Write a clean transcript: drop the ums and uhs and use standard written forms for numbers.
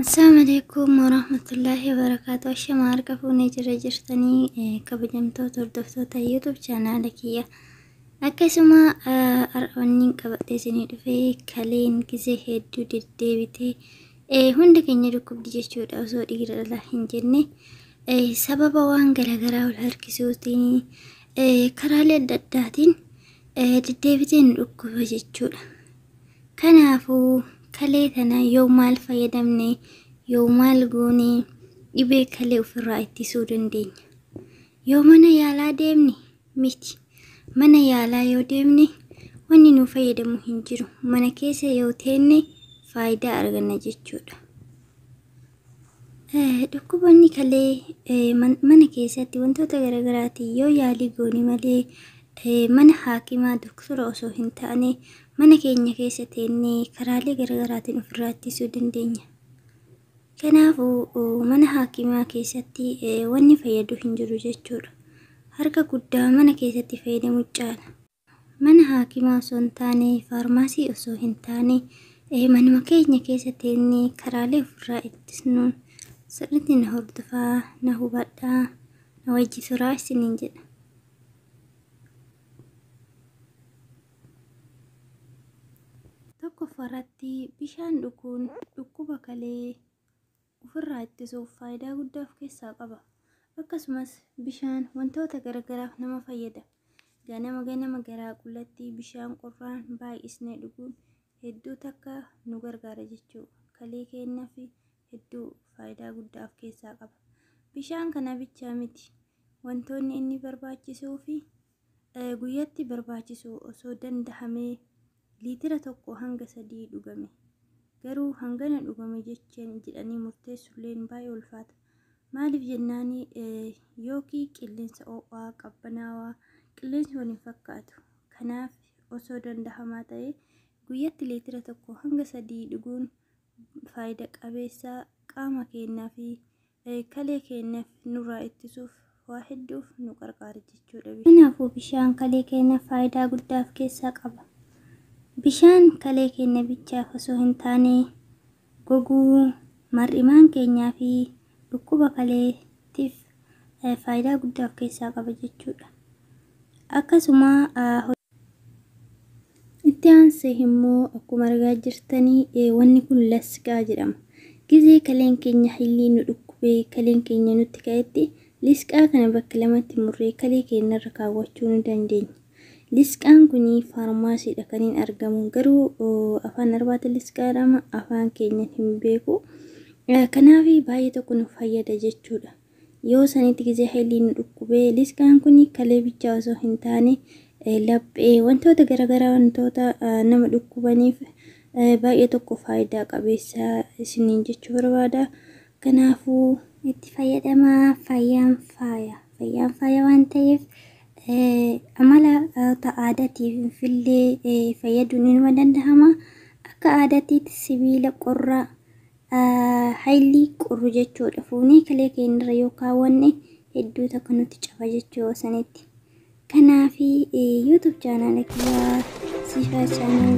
السلام عليكم ورحمة الله وبركاته. الشمار كفوني جرجرتني كبجمتو تردفتو يوتيوب channel akkasuma ar'oonnin qabadhee isinii dhufee kaleen gisee hedduu deddeebitee hunda keenya dhukkubdi jechuudha osoo dhiirarra hin jenne sababa waan garaagaraa wal harkisuutiin karaalee adda addaatiin deddeebitee nu dhukkuba jechuudha. Kanaafuu kalee tana yoo maal fayyadamne yoo maal goone dhibee kalee ofirraa ittisuu dandeenya. Yoo mana yaalaa deemne miti. Mana yaalaa yoo deemne wanni nu fayyadamu hin jiru. Mana keessa yoo teenne faayidaa arganna jechuudha. Dhukkuboonni kalee mana keessatti wantoota garaagaraatiin yoo yaalii goone malee mana haakimaa doktora osoo hin taane mana keenya keessa teennee karaalee garaagaraatiin ofirraa ittisuu dandeenya. Kanaafuu mana haakimaa keessatti wanni fayyadu hin jiru jechuudha. Harka guddaa mana keessatti fayyadamu caala. Mana haakimaa osoo hin taane faarmaasii osoo hin taane manuma keenya keessa teennee karaalee ofirraa ittisnuun sirriitti na hordofaa, na hubadhaa, na wajji turaa isiniin jedha. Tokkoffaarratti bishaan dhuguun dhukkuba kalee ofirraa ittisuuf faayidaa guddaa of keessaa qaba. Akkasumas bishaan wantoota garaagaraaf nama fayyada. Ganama garaa qullatti bishaan qorraan baay'isnee dhuguun hedduu takka nu gargaara jechuudha. Kalee keenyaaf hedduu faayidaa guddaa of keessaa qaba. Bishaan kana bichaa miti. Wantoonni inni barbaachisuu fi guyyatti barbaachisu osoo danda'amee liitira 1 hanga 3 dhugame. Garuu hangana dhugame jedhanii murteessuullee baay'ee ulfaata. Maaliif jennaani yookiin qilleensa ho'aa qabbanaawaa qilleensi waliin fakkaatu. Kanaaf osoo danda'amaa ta'e guyyatti liitira 1 hanga 3 dhuguun faayidaa qabeessa qaama keenyaa fi kalee keenyaaf nurraa ittisuuf waa hedduuf nu gargaara jechuudha. Kanaafuu bishaan kalee keenyaaf faayidaa guddaa of keessaa qaba. Bishaan kalee keenya bichaaf osoo hin taane goguu mar'imaan keenyaa fi dhukkuba kaleetiif faayidaa guddaa of keessaa qaba jechuudha. Akkasuma itti aansee immoo akkuma argaa jirtanii wanni kun lisqaa jedhama. Gizee kaleen keenya hilli nu dhukkubee kaleen keenya nutti ka'etti lisqaa kana bakka lamatti murree kalee keenya irra kaawwachuu ni dandeenya. Lisqaan kuni faarmaasiidha kan hin argamu. Garuu afaan arbaata lisqaadhama afaan keenya hin beeku. Kanaaf baay'ee tokko nu fayyada jechuudha. Yoo sanitti gizee hilli nu dhukkubee lisqaan kuni kalee bichaa osoo hin taane laphee wantoota garaagaraa wantoota nama dhukkubaniif baay'ee tokko faayidaa qabeessa isiniin jechuu barbaada. Kanaafuu itti fayyadamaa. Fayyaan faaya waan ta'eef amala aadaatiif illee fayyaduu ni danda'ama. Akka aadaatiitti sibiila qorraa hayli qorru jechuudha. Fuunee kalee keenyarra yoo kaawwanne hedduu takka nutti cafa jechuudha sanitti. Kanaaf YouTube channel kiyyaa Siifaa channel